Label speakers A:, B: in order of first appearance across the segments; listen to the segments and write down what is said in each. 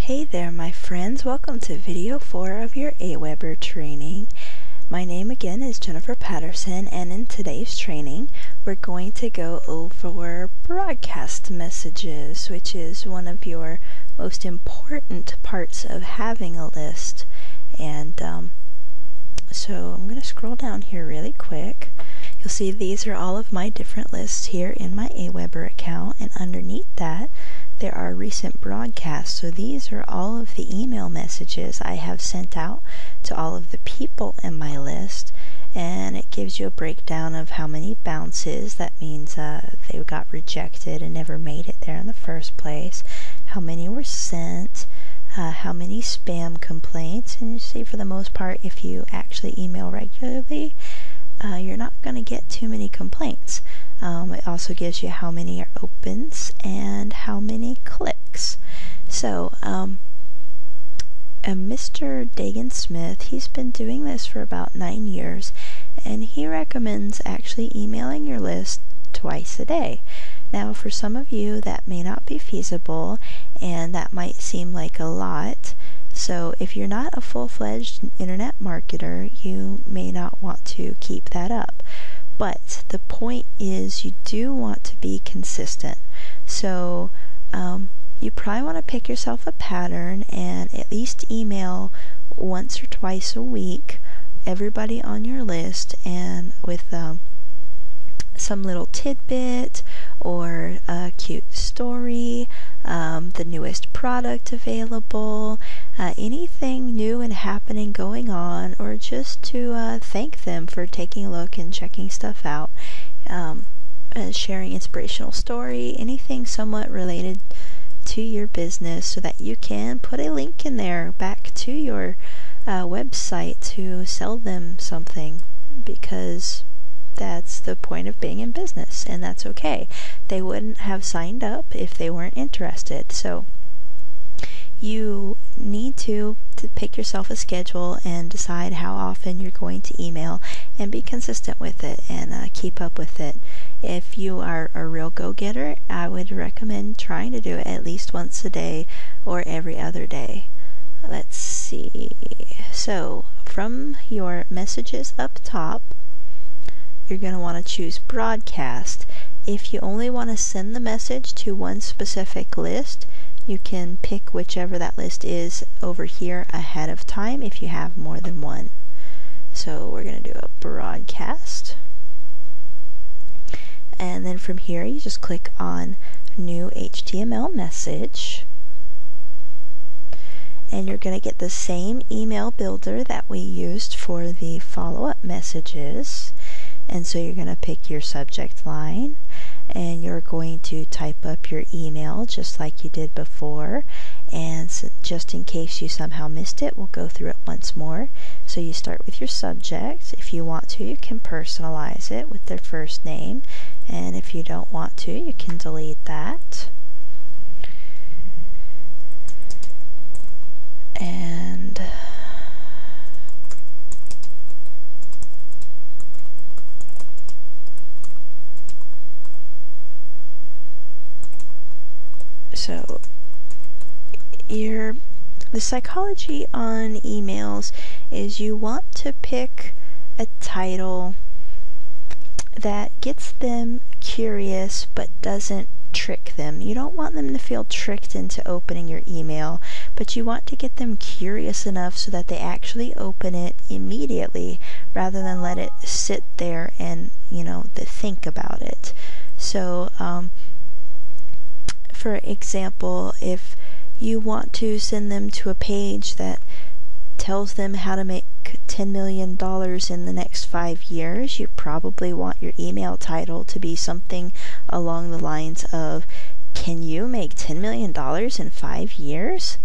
A: Hey there my friends, welcome to video 4 of your Aweber training. My name again is Jennifer Patterson, and in today's training we're going to go over broadcast messages, which is one of your most important parts of having a list. And so I'm going to scroll down here really quick. You'll see these are all of my different lists here in my Aweber account, and underneath that there are recent broadcasts. So these are all of the email messages I have sent out to all of the people in my list, and it gives you a breakdown of how many bounces. That means they got rejected and never made it there in the first place, how many were sent, how many spam complaints. And you see, for the most part, if you actually email regularly, you're not going to get too many complaints. It also gives you how many are opens and how many clicks. So Mr. Dagan Smith, he's been doing this for about 9 years, and he recommends actually emailing your list twice a day. Now, for some of you that may not be feasible, and that might seem like a lot. So if you're not a full-fledged internet marketer, you may not want to keep that up. But the point is, you do want to be consistent. So you probably want to pick yourself a pattern and at least email once or twice a week everybody on your list, and with some little tidbit or a cute story, the newest product available, anything new and happening going on, or just to thank them for taking a look and checking stuff out, sharing inspirational story, anything somewhat related to your business, so that you can put a link in there back to your website to sell them something, because that's the point of being in business, and that's okay. They wouldn't have signed up if they weren't interested. So you need to pick yourself a schedule and decide how often you're going to email, and be consistent with it, and keep up with it. If you are a real go-getter, I would recommend trying to do it at least once a day or every other day. Let's see. So from your messages up top, you're going to want to choose broadcast. If you only want to send the message to one specific list, you can pick whichever that list is over here ahead of time if you have more than one. So we're going to do a broadcast. And then from here, you just click on New HTML Message. And you're going to get the same email builder that we used for the follow-up messages. And so you're going to pick your subject line, and you're going to type up your email just like you did before. And so just in case you somehow missed it, we'll go through it once more. So you start with your subject. If you want to, you can personalize it with their first name, and if you don't want to, you can delete that. And so the psychology on emails is you want to pick a title that gets them curious but doesn't trick them. You don't want them to feel tricked into opening your email, but you want to get them curious enough so that they actually open it immediately, rather than let it sit there and, they think about it. So for example, if you want to send them to a page that tells them how to make $10 million in the next 5 years, you probably want your email title to be something along the lines of, can you make $10 million in 5 years?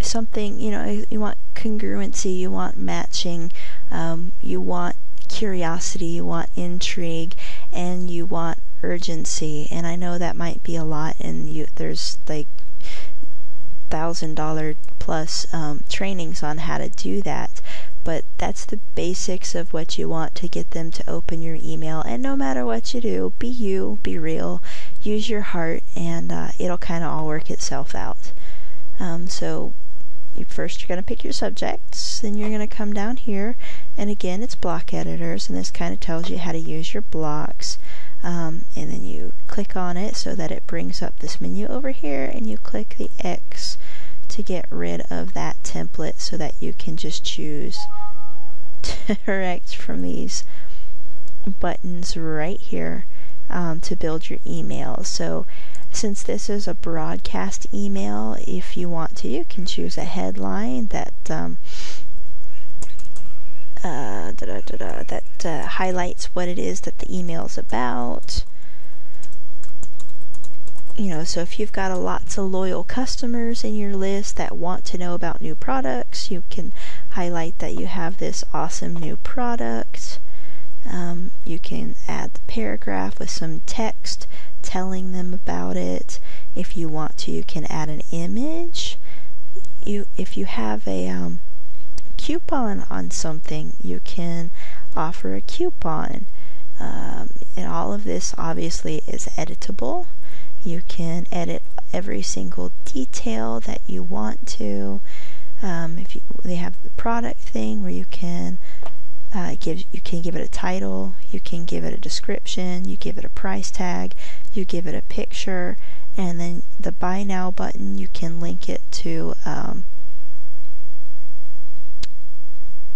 A: Something, you want congruency, you want matching, you want curiosity, you want intrigue, and you want urgency. And I know that might be a lot, and there's like $1,000 plus trainings on how to do that, but that's the basics of what you want to get them to open your email. And no matter what you do, be you, be real. use your heart, and it'll kind of all work itself out. So first you're going to pick your subjects, then you're going to come down here, and again it's block editors, and this kind of tells you how to use your blocks. And then you click on it so that it brings up this menu over here, and you click the X to get rid of that template so that you can just choose direct from these buttons right here to build your email. So since this is a broadcast email, if you want to, you can choose a headline that highlights what it is that the email is about. So if you've got lots of loyal customers in your list that want to know about new products, you can highlight that you have this awesome new product. You can add the paragraph with some text telling them about it. If you want to, you can add an image. If you have a coupon on something, you can offer a coupon. And all of this obviously is editable. You can edit every single detail that you want to. They have the product thing where you can give it a title, you can give it a description, you give it a price tag, you give it a picture, and then the buy now button, you can link it to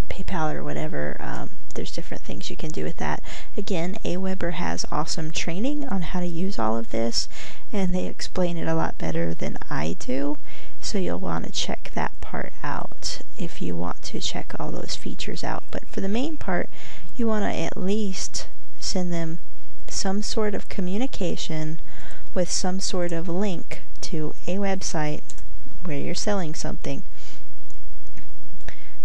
A: PayPal or whatever. There's different things you can do with that. Again, Aweber has awesome training on how to use all of this, and they explain it a lot better than I do, so you'll want to check that part out if you want to check all those features out. But for the main part, you want to at least send them some sort of communication with some sort of link to a website where you're selling something,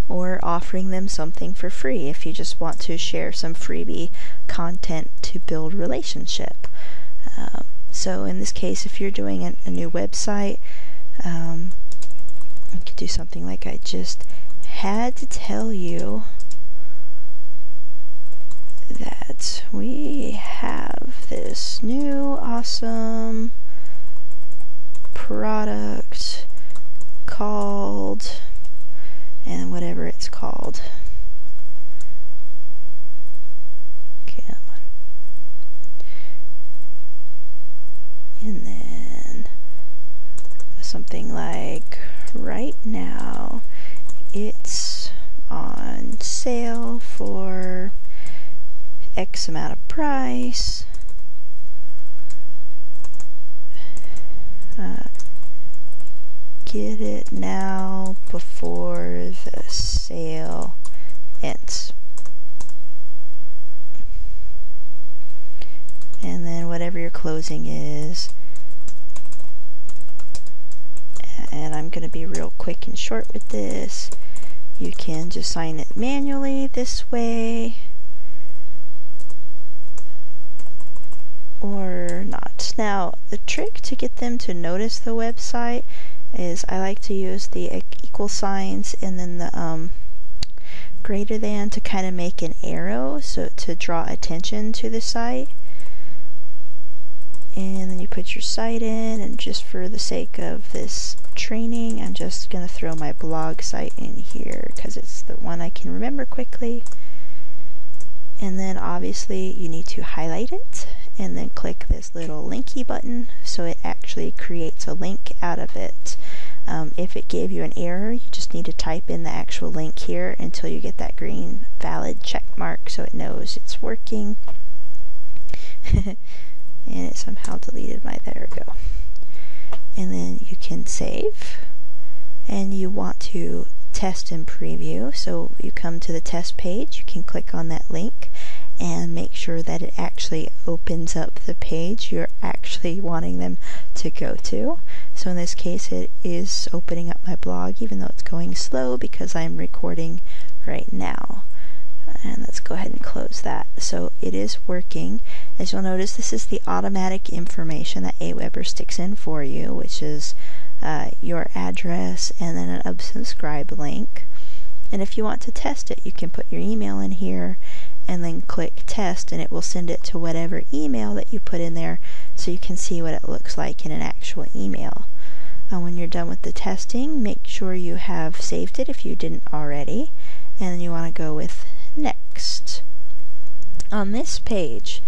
A: or offering them something for free if you just want to share some freebie content to build relationship. So in this case, if you're doing a new website, you could do something like, I just had to tell you that we have this new awesome product called, and whatever it's called. Come on. And then something like, right now it's on sale for X amount of price. Get it now before the sale ends. And then whatever your closing is. And I'm going to be real quick and short with this. You can just sign it manually this way, or not. Now, the trick to get them to notice the website is I like to use the equal signs and then the greater than to kind of make an arrow, so to draw attention to the site. And then you put your site in, and just for the sake of this training, I'm just going to throw my blog site in here because it's the one I can remember quickly. And then obviously you need to highlight it and then click this little linky button so it actually creates a link out of it. If it gave you an error, you just need to type in the actual link here until you get that green valid check mark so it knows it's working. And it somehow deleted my, there we go. And then you can save, and you want to test and preview, so you come to the test page, you can click on that link and make sure that it actually opens up the page you're actually wanting them to go to. So in this case it is opening up my blog, even though it's going slow because I'm recording right now. And let's go ahead and close that. So it is working. As you'll notice, this is the automatic information that Aweber sticks in for you, which is your address and then an unsubscribe link. And if you want to test it, you can put your email in here and then click test, and it will send it to whatever email that you put in there so you can see what it looks like in an actual email. When you're done with the testing, make sure you have saved it if you didn't already, and then you want to go with next. On this page,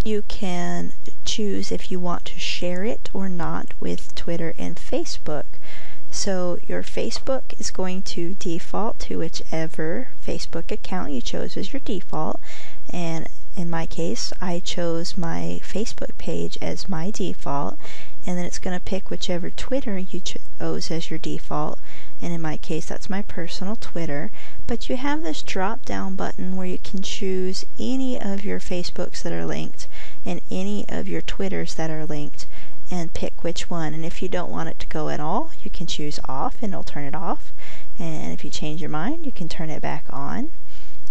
A: you can choose if you want to share it or not with Twitter and Facebook. So your Facebook is going to default to whichever Facebook account you chose as your default, and in my case I chose my Facebook page as my default, and then it's going to pick whichever Twitter you chose as your default, and in my case that's my personal Twitter. But you have this drop down button where you can choose any of your Facebooks that are linked and any of your Twitters that are linked and pick which one. And if you don't want it to go at all, you can choose off and it'll turn it off, and if you change your mind you can turn it back on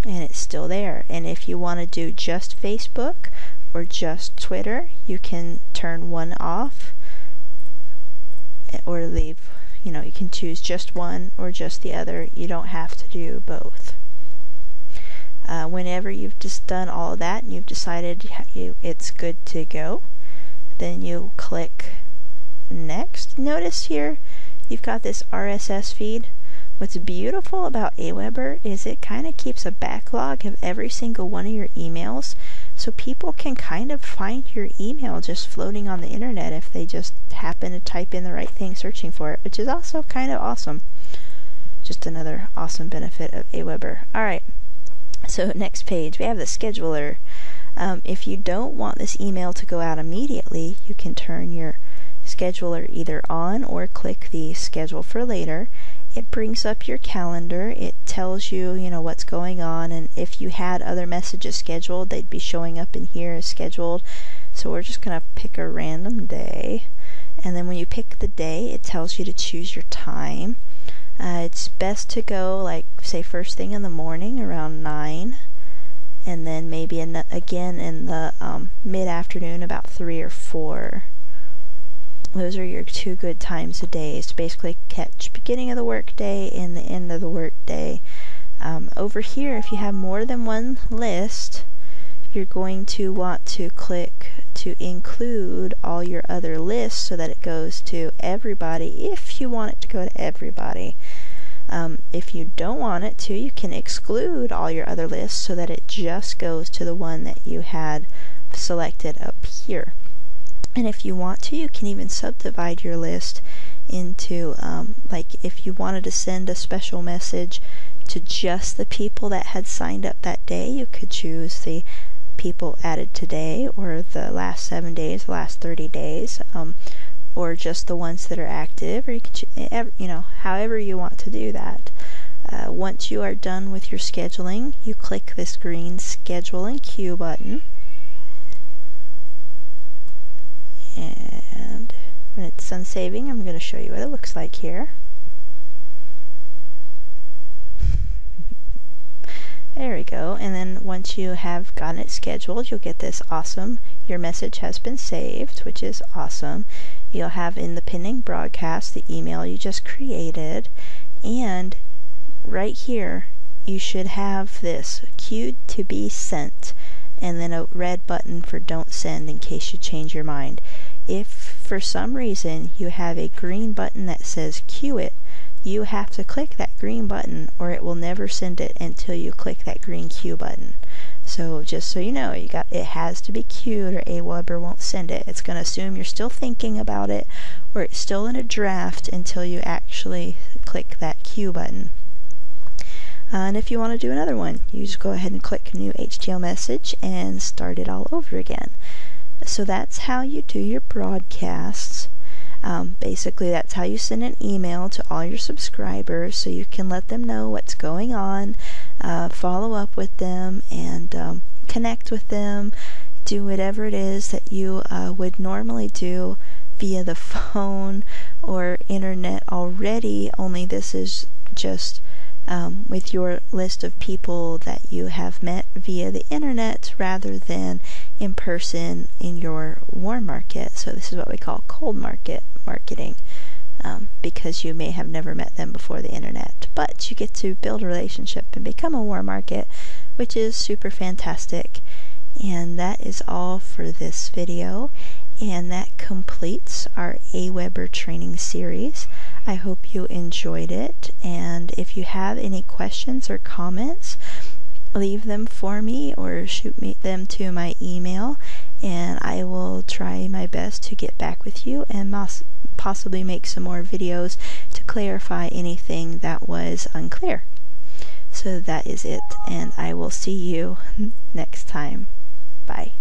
A: and it's still there. And if you want to do just Facebook or just Twitter, you can turn one off or leave, you can choose just one or just the other. You don't have to do both. Whenever you've just done all of that and you've decided it's good to go, then you click next. Notice here you've got this RSS feed. What's beautiful about Aweber is it kind of keeps a backlog of every single one of your emails, so people can kind of find your email just floating on the internet if they just happen to type in the right thing searching for it, which is also kind of awesome. Just another awesome benefit of Aweber. Alright, so next page, we have the scheduler. If you don't want this email to go out immediately, you can turn your scheduler either on or click the schedule for later. It brings up your calendar. It tells you, what's going on, and if you had other messages scheduled, they'd be showing up in here as scheduled. So we're just going to pick a random day, and then when you pick the day, it tells you to choose your time. It's best to go, say, first thing in the morning around 9, and then maybe again in the mid-afternoon about 3 or 4. Those are your two good times a day. So basically catch beginning of the work day and the end of the work day. Over here, if you have more than one list, you're going to want to click to include all your other lists so that it goes to everybody if you want it to go to everybody. If you don't want it to, you can exclude all your other lists so that it just goes to the one that you had selected up here. And if you want to, you can even subdivide your list into, if you wanted to send a special message to just the people that had signed up that day, you could choose the people added today, or the last 7 days, the last 30 days, or just the ones that are active, or you can, however you want to do that. Once you are done with your scheduling, you click this green Schedule and Queue button. And when it's done saving, I'm going to show you what it looks like here. There we go. And then once you have gotten it scheduled, you'll get this awesome, your message has been saved, which is awesome. You'll have in the pending broadcast the email you just created, and right here you should have this queued to be sent, and then a red button for don't send in case you change your mind. If for some reason you have a green button that says queue it, you have to click that green button or it will never send it until you click that green queue button. So just so you know, it has to be queued or Aweber won't send it. It's going to assume you're still thinking about it or it's still in a draft until you actually click that queue button. And if you want to do another one, you just go ahead and click new HTML message and start it all over again. So that's how you do your broadcasts. Basically, that's how you send an email to all your subscribers so you can let them know what's going on, follow up with them, and connect with them, do whatever it is that you would normally do via the phone or internet already, only this is just with your list of people that you have met via the internet rather than in person in your warm market. So this is what we call cold market marketing, because you may have never met them before the internet, but you get to build a relationship and become a warm market which is super fantastic. And that is all for this video, and that completes our Aweber training series. I hope you enjoyed it, and if you have any questions or comments, leave them for me or shoot me them to my email, and I will try my best to get back with you and possibly make some more videos to clarify anything that was unclear. So that is it, and I will see you next time. Bye.